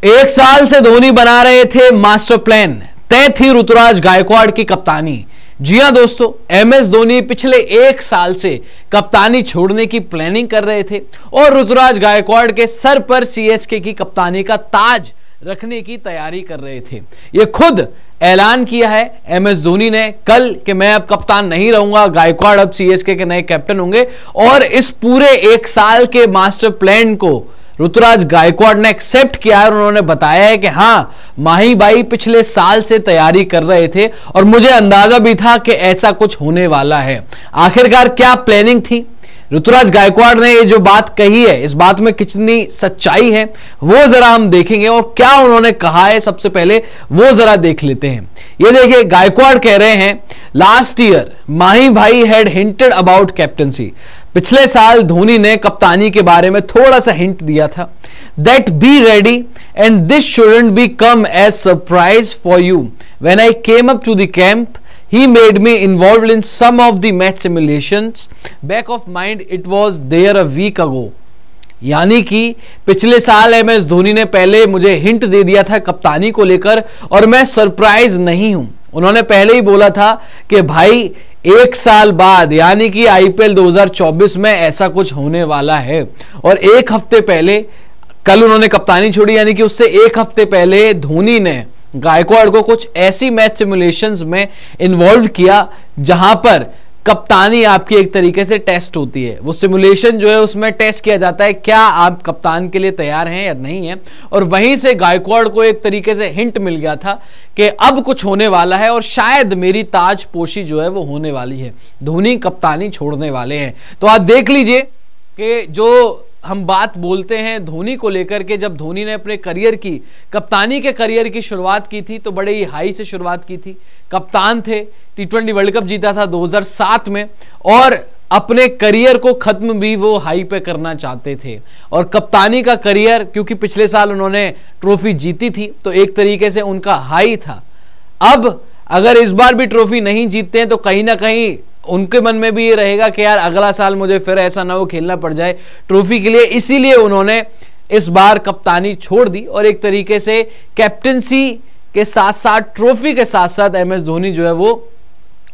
एक साल से धोनी बना रहे थे मास्टर प्लान, तय थी ऋतुराज गायकवाड़ की कप्तानी। जी हां दोस्तों, एमएस धोनी पिछले एक साल से कप्तानी छोड़ने की प्लानिंग कर रहे थे और ऋतुराज गायकवाड़ के सर पर सीएसके की कप्तानी का ताज रखने की तैयारी कर रहे थे। ये खुद ऐलान किया है एमएस धोनी ने कल कि मैं अब कप्तान नहीं रहूंगा, गायकवाड़ अब सीएसके के नए कैप्टन होंगे। और इस पूरे एक साल के मास्टर प्लान को ऋतुराज गायकवाड़ ने एक्सेप्ट किया है और उन्होंने बताया है कि हां, माही भाई पिछले साल से तैयारी कर रहे थे और मुझे अंदाजा भी था कि ऐसा कुछ होने वाला है। आखिरकार क्या प्लानिंग थी? ऋतुराज गायकवाड़ ने ये जो बात कही है, इस बात में कितनी सच्चाई है वो जरा हम देखेंगे और क्या उन्होंने कहा है सबसे पहले वो जरा देख लेते हैं। ये देखिए, गायकवाड़ कह रहे हैं, लास्ट ईयर माही भाई हैड हिंटेड अबाउट कैप्टनसी। पिछले साल धोनी ने कप्तानी के बारे में थोड़ा सा हिंट दिया था, that be ready and this shouldn't become as surprise for you. When I came up to the camp he made me involved in some of the match simulations. Back of mind it was there a week ago. यानी कि पिछले साल MS Dhoni ने पहले मुझे hint दे दिया था कप्तानी को लेकर और मैं सरप्राइज नहीं हूं। उन्होंने पहले ही बोला था कि भाई एक साल बाद यानी कि आईपीएल 2024 में ऐसा कुछ होने वाला है। और एक हफ्ते पहले, कल उन्होंने कप्तानी छोड़ी, यानी कि उससे एक हफ्ते पहले धोनी ने गायकवाड़ को कुछ ऐसी मैच सिमुलेशंस में इन्वॉल्व किया जहां पर कप्तानी आपकी एक तरीके से टेस्ट होती है। वो सिमुलेशन जो है उसमें टेस्ट किया जाता है क्या आप कप्तान के लिए तैयार हैं या नहीं है। और वहीं से गायकवाड़ को एक तरीके से हिंट मिल गया था कि अब कुछ होने वाला है और शायद मेरी ताजपोशी जो है वो होने वाली है, धोनी कप्तानी छोड़ने वाले हैं। तो आप देख लीजिए कि जो हम बात बोलते हैं धोनी को लेकर के, जब धोनी ने अपने करियर की, कप्तानी के करियर की शुरुआत की थी तो बड़े ही हाई से शुरुआत की थी। कप्तान थे, टी20 वर्ल्ड कप जीता था 2007 में और अपने करियर को खत्म भी वो हाई पे करना चाहते थे। और कप्तानी का करियर, क्योंकि पिछले साल उन्होंने ट्रॉफी जीती थी तो एक तरीके से उनका हाई था। अब अगर इस बार भी ट्रॉफी नहीं जीतते हैं तो कहीं ना कहीं उनके मन में भी ये रहेगा कि यार अगला साल मुझे फिर ऐसा ना हो खेलना पड़ जाए ट्रॉफी के लिए। इसीलिए उन्होंने इस बार कप्तानी छोड़ दी और एक तरीके से कैप्टनसी के साथ साथ ट्रॉफी के साथ साथ एमएस धोनी जो है वो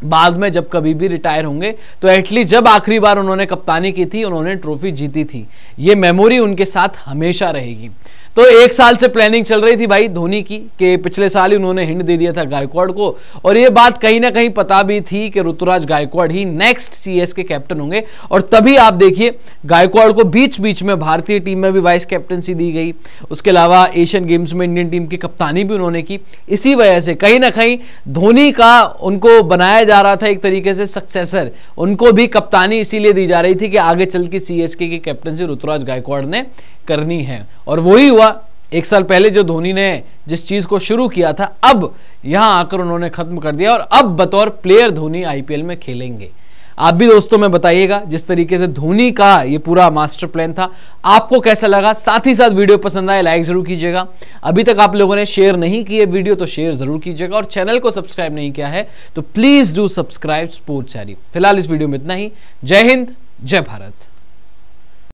बाद में जब कभी भी रिटायर होंगे तो एटलीस्ट जब आखिरी बार उन्होंने कप्तानी की थी उन्होंने ट्रॉफी जीती थी, ये मेमोरी उनके साथ हमेशा रहेगी। तो एक साल से प्लानिंग चल रही थी भाई धोनी की कि पिछले साल ही उन्होंने हिंट दे दिया था गायकवाड़ को और ये बात कहीं ना कहीं पता भी थी कि ऋतुराज गायकवाड़ ही नेक्स्ट सीएसके कैप्टन होंगे। और तभी आप देखिए गायकवाड़ को बीच बीच में भारतीय टीम में भी वाइस कैप्टनसी दी गई, उसके अलावा एशियन गेम्स में इंडियन टीम की कप्तानी भी उन्होंने की। इसी वजह से कहीं ना कहीं धोनी का उनको बनाया जा रहा था एक तरीके से सक्सेसर, उनको भी कप्तानी इसीलिए दी जा रही थी कि आगे चल के सीएसके की कैप्टनसी ऋतुराज गायकवाड़ ने करनी है। और वही हुआ, एक साल पहले जो धोनी ने जिस चीज को शुरू किया था अब यहां आकर उन्होंने खत्म कर दिया और अब बतौर प्लेयर धोनी आईपीएल में खेलेंगे। आप भी दोस्तों में बताइएगा जिस तरीके से धोनी का ये पूरा मास्टर प्लान था आपको कैसा लगा। साथ ही साथ वीडियो पसंद आए लाइक जरूर कीजिएगा, अभी तक आप लोगों ने शेयर नहीं किए वीडियो तो शेयर जरूर कीजिएगा और चैनल को सब्सक्राइब नहीं किया है तो please do subscribe sports diary. फिलहाल इस वीडियो में इतना ही। जय हिंद, जय भारत।